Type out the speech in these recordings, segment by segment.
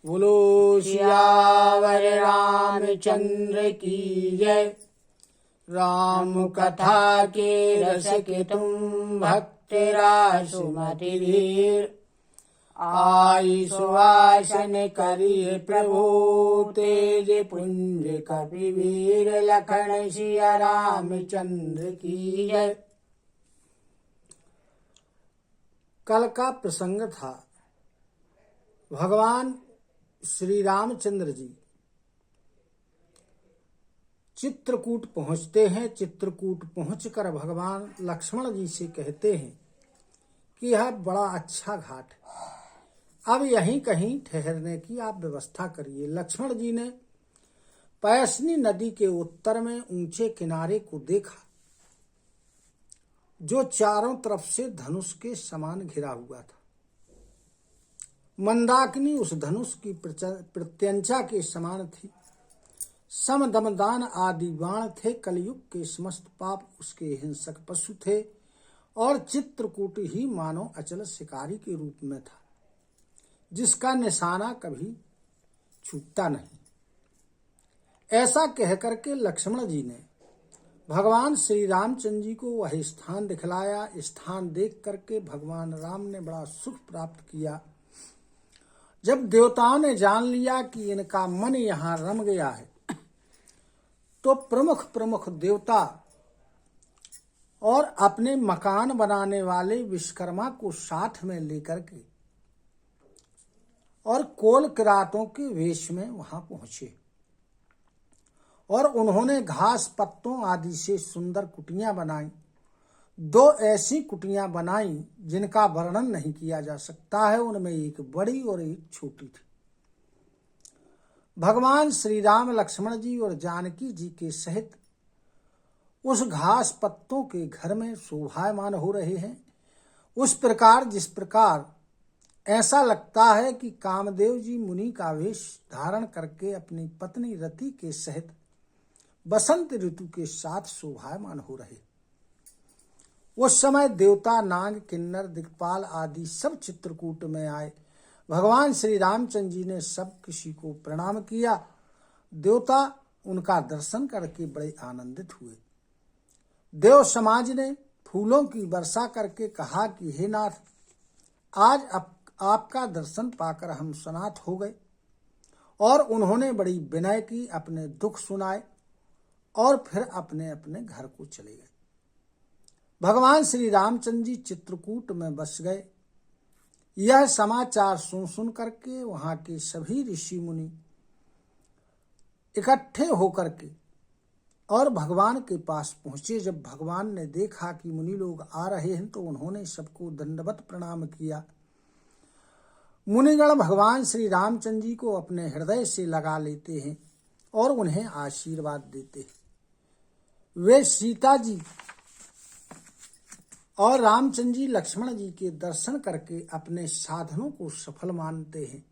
बोलो सियावर रामचंद्र की जय। राम कथा के रस के तुम भक्त रासुमति वीर। आई सुवासन करिए प्रभु तेज पुंज कपिवीर। लखन सिया रामचंद्र की जय। कल का प्रसंग था, भगवान श्री रामचंद्र जी चित्रकूट पहुंचते हैं। चित्रकूट पहुंचकर भगवान लक्ष्मण जी से कहते हैं कि यह बड़ा अच्छा घाट है, अब यहीं कहीं ठहरने की आप व्यवस्था करिए। लक्ष्मण जी ने पयस्नी नदी के उत्तर में ऊंचे किनारे को देखा, जो चारों तरफ से धनुष के समान घिरा हुआ था। मंदाकिनी उस धनुष की प्रत्यंचा के समान थी। सम दमदान आदि बाण थे। कलयुग के समस्त पाप उसके हिंसक पशु थे और चित्रकूट ही मानो अचल शिकारी के रूप में था, जिसका निशाना कभी छूटता नहीं। ऐसा कहकर के लक्ष्मण जी ने भगवान श्री रामचंद्र जी को वह स्थान दिखलाया। स्थान देख करके भगवान राम ने बड़ा सुख प्राप्त किया। जब देवताओं ने जान लिया कि इनका मन यहाँ रम गया है, तो प्रमुख प्रमुख देवता और अपने मकान बनाने वाले विश्वकर्मा को साथ में लेकर के और कोल किरातों के वेश में वहां पहुंचे और उन्होंने घास पत्तों आदि से सुंदर कुटियां बनाई। दो ऐसी कुटियां बनाई जिनका वर्णन नहीं किया जा सकता है। उनमें एक बड़ी और एक छोटी थी। भगवान श्री राम लक्ष्मण जी और जानकी जी के सहित उस घास पत्तों के घर में शोभायमान हो रहे हैं। उस प्रकार जिस प्रकार ऐसा लगता है कि कामदेव जी मुनि का वेश धारण करके अपनी पत्नी रति के सहित बसंत ऋतु के साथ शोभायमान हो रहे। उस समय देवता, नाग, किन्नर, दिक्पाल आदि सब चित्रकूट में आए। भगवान श्री रामचंद्र जी ने सब किसी को प्रणाम किया। देवता उनका दर्शन करके बड़े आनंदित हुए। देव समाज ने फूलों की वर्षा करके कहा कि हे नाथ, आज आपका दर्शन पाकर हम सनाथ हो गए। और उन्होंने बड़ी विनय की, अपने दुख सुनाए और फिर अपने अपने घर को चले गए। भगवान श्री रामचंद्र जी चित्रकूट में बस गए। यह समाचार सुन करके वहां के सभी ऋषि मुनि इकट्ठे होकर के और भगवान के पास पहुंचे। जब भगवान ने देखा कि मुनि लोग आ रहे हैं, तो उन्होंने सबको दंडवत प्रणाम किया। मुनिगण भगवान श्री रामचंद्र जी को अपने हृदय से लगा लेते हैं और उन्हें आशीर्वाद देते हैं। वे सीता जी और रामचंद्र जी, लक्ष्मण जी के दर्शन करके अपने साधनों को सफल मानते हैं।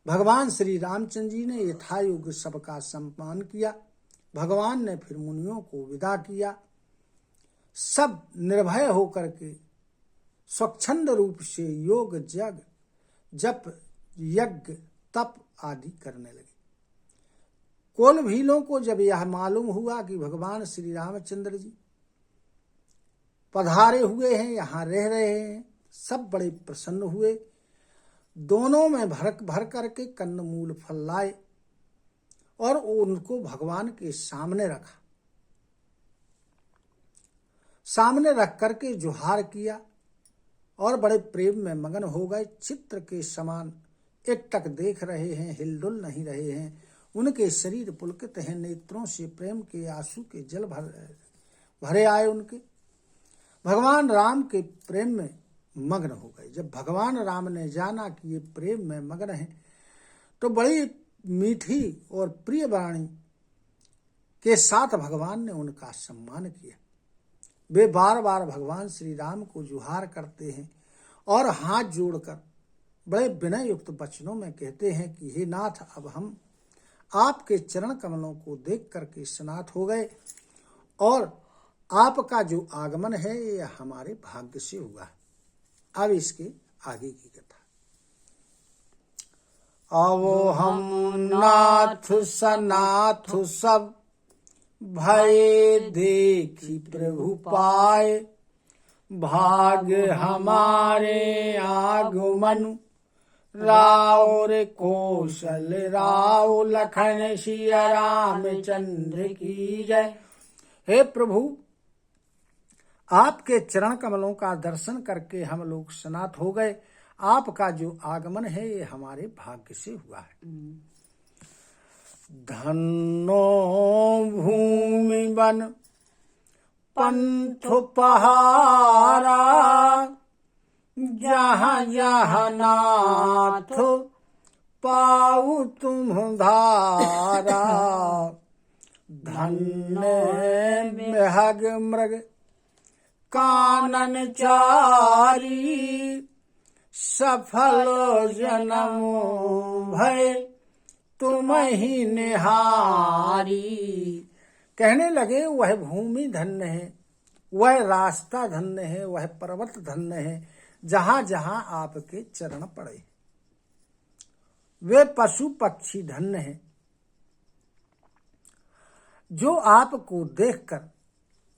भगवान श्री रामचंद्र जी ने यथायोग्य सबका सम्मान किया। भगवान ने फिर मुनियों को विदा किया। सब निर्भय होकर के स्वच्छंद रूप से योग, जग, जप, यज्ञ, तप आदि करने लगे। कोल भीलों को जब यह मालूम हुआ कि भगवान श्री रामचंद्र जी पधारे हुए हैं, यहाँ रह रहे हैं, सब बड़े प्रसन्न हुए। दोनों में भर करके कंदमूल फल लाए और उनको भगवान के सामने रखा। सामने रख करके जुहार किया और बड़े प्रेम में मगन हो गए। चित्र के समान एकटक देख रहे हैं, हिलडुल नहीं रहे हैं। उनके शरीर पुलकित हैं। नेत्रों से प्रेम के आंसू के जल भरे आए उनके। भगवान राम के प्रेम में मग्न हो गए। जब भगवान राम ने जाना कि ये प्रेम में मग्न है, तो बड़ी मीठी और प्रिय वाणी के साथ भगवान ने उनका सम्मान किया। वे बार बार भगवान श्री राम को जुहार करते हैं और हाथ जोड़कर बड़े विनय युक्त वचनों में कहते हैं कि हे नाथ, अब हम आपके चरण कमलों को देख करके स्नात हो गए और आपका जो आगमन है ये हमारे भाग्य से हुआ है। अब इसके आगे की कथा। अवो हम नाथ सनाथ सब भये देखी प्रभु पाए। भाग हमारे आगमन राव रे कौशल राव लखन सिया रामचंद्र की जय। हे प्रभु, आपके चरण कमलों का दर्शन करके हम लोग सनाथ हो गए। आपका जो आगमन है ये हमारे भाग्य से हुआ है। धन्नो भूमि वन पंथ पहारा जहाँ जहाँ नाथ पाऊ तुम धारा। धन्य मेहग मृग कानन चारी सफल जन्म भय तुम ही निहारी। कहने लगे वह भूमि धन्य है, वह रास्ता धन्य है, वह पर्वत धन्य है जहां जहां आपके चरण पड़े। वे पशु पक्षी धन्य है जो आपको देखकर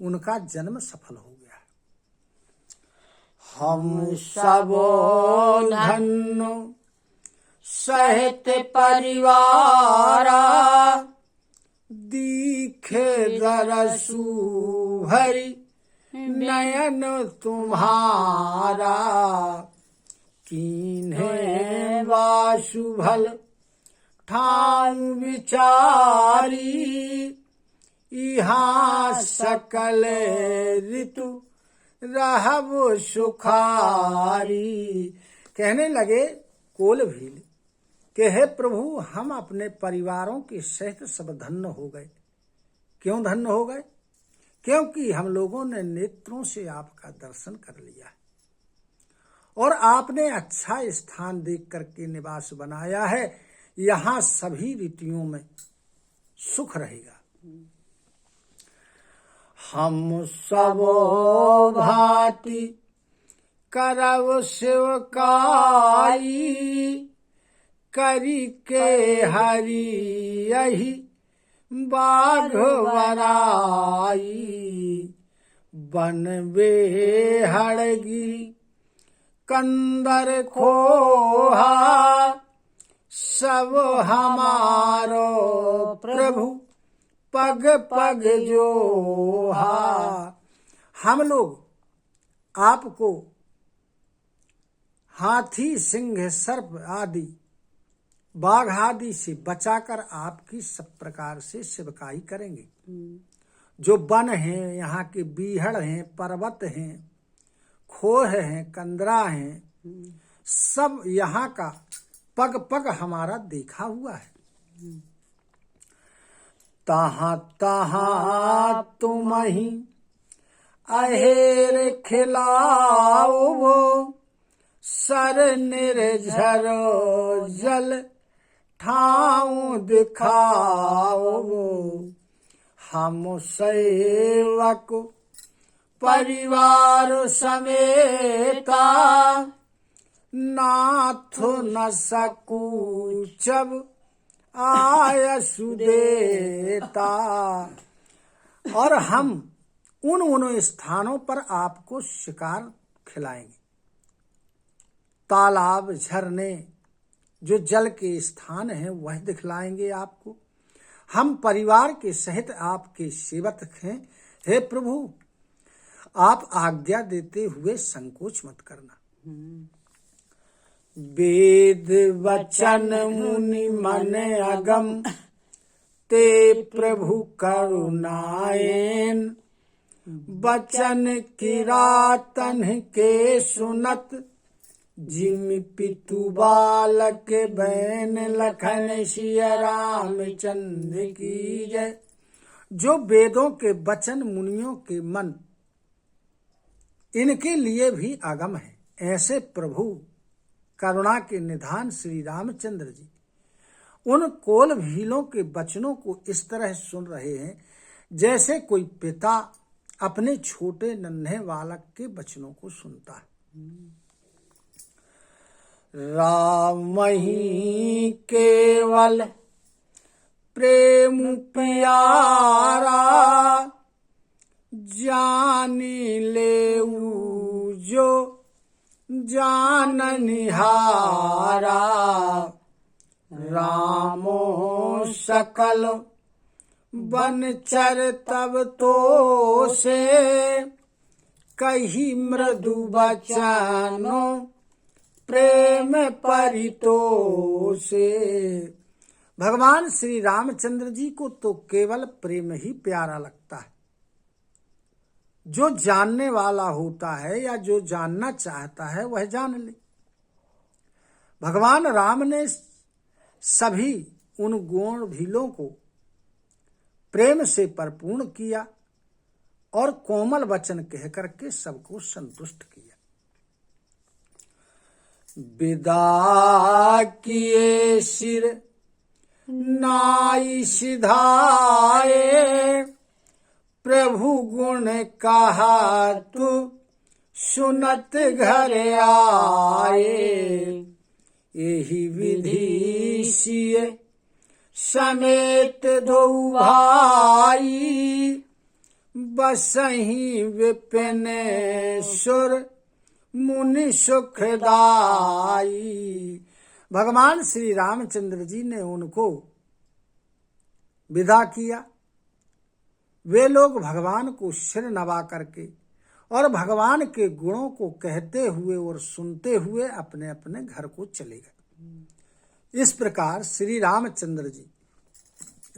उनका जन्म सफल हो गया। हम सब धन्य सहित परिवारा दीखे दरसु भरी नयन तुम्हारा। कीन्हे वासु भल ठाऊ विचारी यहाँ सकल ऋतु रहब सुखारी। कहने लगे कोल भील कि हे प्रभु, हम अपने परिवारों के सहित सब धन्य हो गए। क्यों धन्य हो गए? क्योंकि हम लोगों ने नेत्रों से आपका दर्शन कर लिया और आपने अच्छा स्थान देख करके निवास बनाया है। यहाँ सभी ऋतुओं में सुख रहेगा। हम सब भांति करव शिवकाई करी के हरि यही बाघ वराई। बन बेहड़गिरी कंदर खोहा सब हमारो प्रभु पग पग जोहा। हम लोग आपको हाथी सिंह सर्प आदि बाघ आदि से बचाकर आपकी सब प्रकार से सेवकाई करेंगे। जो वन हैं, यहाँ के बीहड़ हैं, पर्वत हैं, खोह हैं, कंदरा हैं, सब यहाँ का पग पग हमारा देखा हुआ है। तहाँ तहाँ तुम ही अहेर खिलाओ सर निर्झरो जल ठाऊ दिखाओ। हम सेवक परिवार समेता नाथ न सकू जब आय सुदेता। और हम उन स्थानों पर आपको शिकार खिलाएंगे। तालाब, झरने, जो जल के स्थान हैं वह दिखलाएंगे आपको। हम परिवार के सहित आपके सेवक हैं। हे प्रभु, आप आज्ञा देते हुए संकोच मत करना। वेद वचन मुनि मन अगम ते प्रभु करुणाएन। वचन किरातन के सुनत जिमि पितु बालक बैन लखन सिया रामचंद्र की जय। जो वेदों के वचन मुनियों के मन इनके लिए भी आगम है, ऐसे प्रभु करुणा के निधान श्री रामचंद्र जी उन कोल भीलों के वचनों को इस तरह सुन रहे हैं जैसे कोई पिता अपने छोटे नन्हे बालक के वचनों को सुनता है। राम ही केवल प्रेम प्यारा, जानी लेऊ जो जान निहारा। रामो सकल बनचर तब तो से, कही मृदु बचनो प्रेम परितोषे। भगवान श्री रामचंद्र जी को तो केवल प्रेम ही प्यारा लगता है। जो जानने वाला होता है या जो जानना चाहता है वह जान ले। भगवान राम ने सभी उन गुण भीलों को प्रेम से परिपूर्ण किया और कोमल वचन कह करके सबको संतुष्ट किया। विदा किए सिर नाई सिधाए, प्रभु गुण कहा तू सुनत घर आए। यही विधि सिए समेत दो भाई, बसही विपिन सुर मुनि सुखदाई। भगवान श्री रामचंद्र जी ने उनको विदा किया। वे लोग भगवान को सिर नवा करके और भगवान के गुणों को कहते हुए और सुनते हुए अपने अपने घर को चले गए। इस प्रकार श्री रामचंद्र जी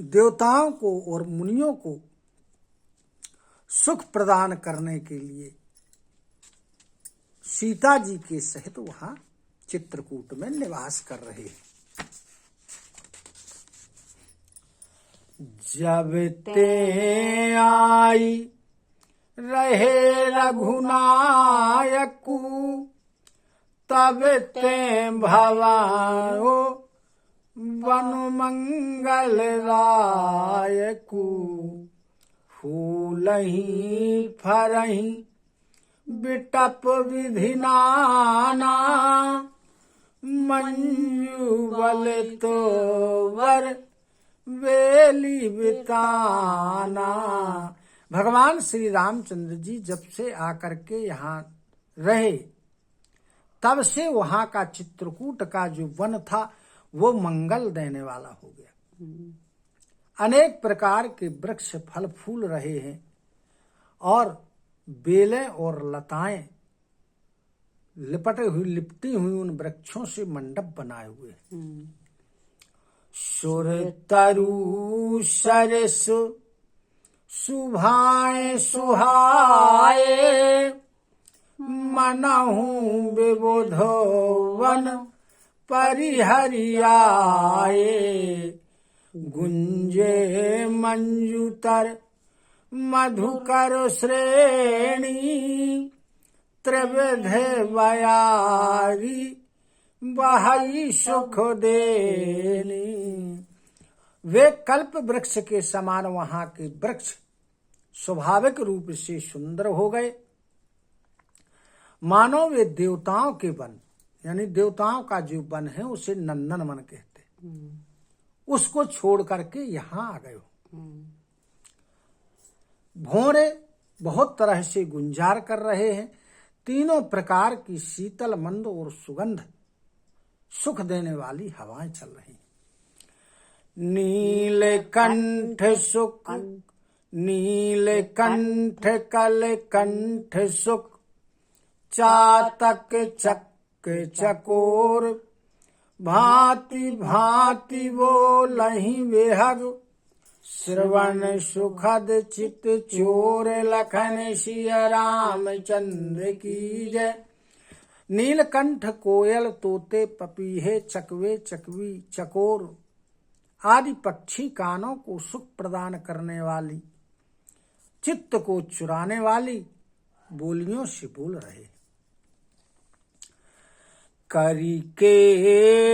देवताओं को और मुनियों को सुख प्रदान करने के लिए सीता जी के सहित वहां चित्रकूट में निवास कर रहे हैं। जब ते आई रहे रघुनायकु, तब ते भवाओ बनु मंगल रायकु। फूलही फरही बिटप विधि नाना, मंजुबल तो वर वेली बिताना। भगवान श्री रामचंद्र जी जब से आकर के यहाँ रहे तब से वहाँ का चित्रकूट का जो वन था वो मंगल देने वाला हो गया। अनेक प्रकार के वृक्ष फल फूल रहे हैं और बेलें और लताएं लिपटी हुई उन वृक्षों से मंडप बनाए हुए हैं। सुर तरु सरस सुभाए सुहाए, मनहु विबुध वन परिहरियाए। गुंजे मंजुतर मधुकर श्रेणी, त्रिविध बयारी बहाई सुख देनी। वे कल्प वृक्ष के समान वहां के वृक्ष स्वाभाविक रूप से सुंदर हो गए, मानो वे देवताओं के वन, यानी देवताओं का जो वन है उसे नंदन वन कहते, उसको छोड़ करके यहाँ आ गए हो। भौरे बहुत तरह से गुंजार कर रहे हैं। तीनों प्रकार की शीतल मंद और सुगंध सुख देने वाली हवाएं चल रही हैं। नीलकंठ सुख नीलकंठ कल कंठ सुख, चातक चक चकोर भांति भांति बोलहि विहग। श्रवण सुखद चित चोर लखन सिया रामचंद्र की जय। नीलकंठ कोयल तोते पपीहे चकवे चकवी चकोर आदि पक्षी कानों को सुख प्रदान करने वाली, चित्त को चुराने वाली बोलियों से बोल रहे। करी के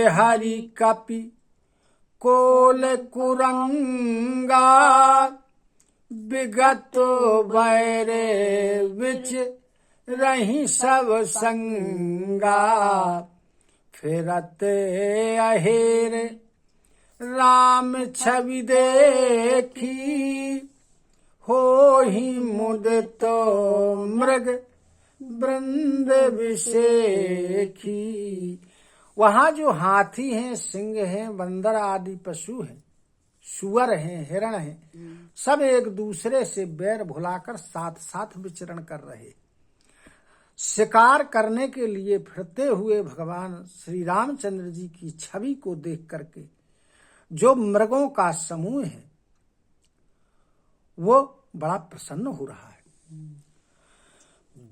हरि कपि कोल कुरंगा, विगत बैरे विच रही सब संगा। फिरते अहेर राम छवि देखी, हो ही मुदित मृग वृंद विषेखी। वहाँ जो हाथी हैं, सिंह हैं, बंदर आदि पशु हैं, सुअर हैं, हिरण हैं, सब एक दूसरे से बैर भुलाकर साथ साथ विचरण कर रहे। शिकार करने के लिए फिरते हुए भगवान श्री रामचंद्र जी की छवि को देख करके जो मृगों का समूह है वो बड़ा प्रसन्न हो रहा है।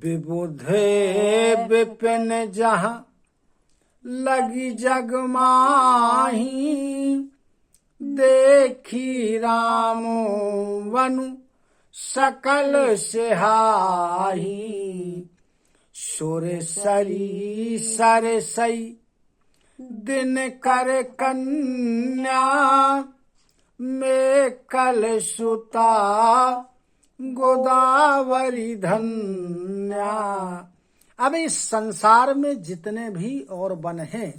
विबुधे विपिन जहाँ लगी जग माही, देखी रामो वनु सकल सिहाही। सुर सरी सर सई दिन कर कन्या, में कल सुता गोदावरी धन्या। अब इस संसार में जितने भी और वन हैं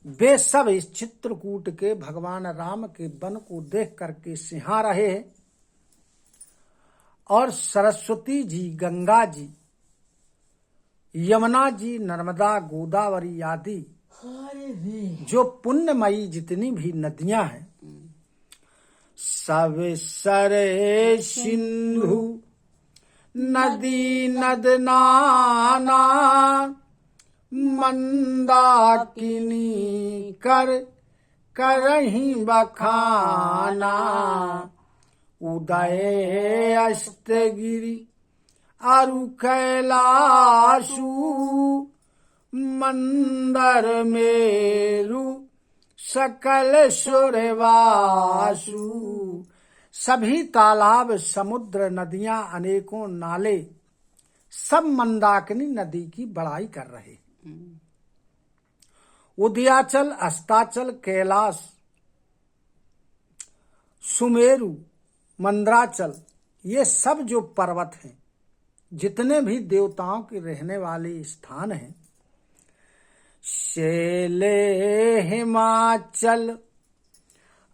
वे सब इस चित्रकूट के भगवान राम के वन को देख करके सिहा रहे हैं। और सरस्वती जी, गंगा जी, यमुना जी, नर्मदा, गोदावरी आदि जो पुण्यमयी जितनी भी नदियां हैं, सब सरे सिंधु नदी नद नाना, मंदाकिनी कर करहीं बखाना। उदय अष्टगिरी अरु कैलाशु, मंदर मेरु सकल सुरवासु। सभी तालाब, समुद्र, नदियां, अनेकों नाले सब मंदाकिनी नदी की बड़ाई कर रहे। उदयाचल, अस्ताचल, कैलाश, सुमेरु, मंदराचल, ये सब जो पर्वत हैं, जितने भी देवताओं के रहने वाले स्थान हैं, शैले हिमाचल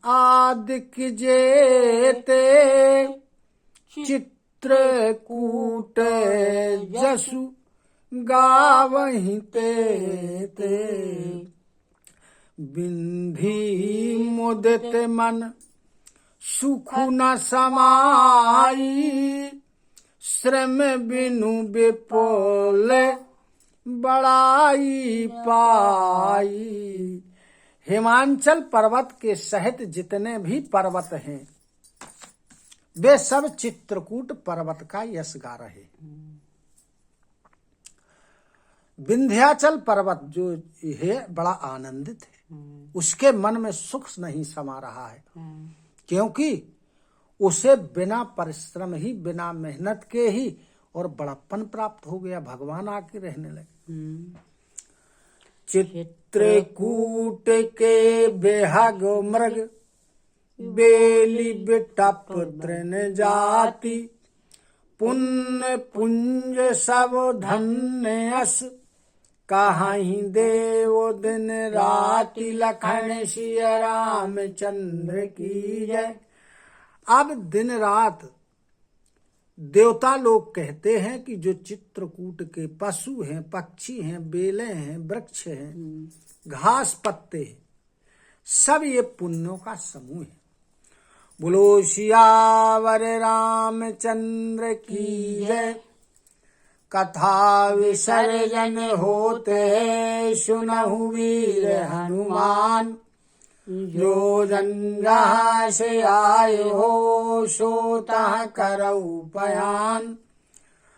आदिक जेते, चित्रकूट जसु गावहीं ते। बिंधी मुदित मन सुख न समाई, श्रम बिनु विपुल बड़ाई पाई। हिमांचल पर्वत के सहित जितने भी पर्वत हैं वे सब चित्रकूट पर्वत का यश गा रहे। विंध्याचल पर्वत जो है बड़ा आनंदित है, उसके मन में सुख नहीं समा रहा है, क्योंकि उसे बिना परिश्रम ही, बिना मेहनत के ही और बड़प्पन प्राप्त हो गया, भगवान आके रहने लगे। चित्रकूट के बेहग मृग बेली बिटप तृण जाति, पुण्य पुंज सब धन्य अस, कहीं देव दिन राति, लखन सिया रामचंद्र की जय। अब दिन रात देवता लोग कहते हैं कि जो चित्रकूट के पशु हैं, पक्षी हैं, बेलें हैं, वृक्ष हैं, घास पत्ते हैं, सब ये पुण्यों का समूह है। बोलो सियावर रामचंद्र की जय। कथा विसर्जन होते सुनहु वीर हनुमान, जो जन जहाँ से आए हो सो तहाँ करऊ पयान।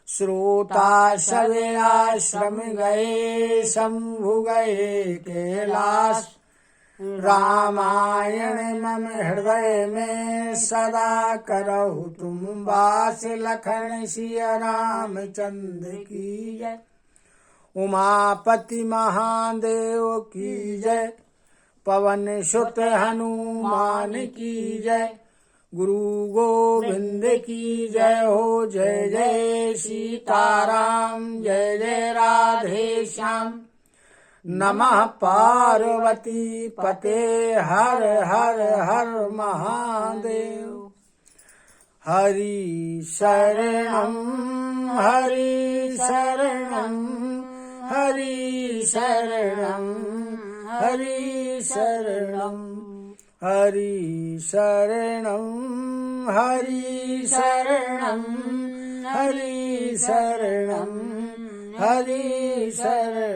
श्रोता सवे आश्रम गए, शंभु गए कैलाश, रामायण मम हृदय में सदा करहु तुम वास। लखन सिया रामचंद्र की जय। उमापति महादेव की जय। पवन सुत हनुमान की जय। गुरु गोविंद की जय हो। जय जय सीताराम, जय जय राधे श्याम। नमः पार्वती पते हर हर हर महादेव। हरि शरणं हरि शरणं हरि शरणं हरि शरणं हरि शरणं हरि शरणं हरि शरणं हरि शरणं।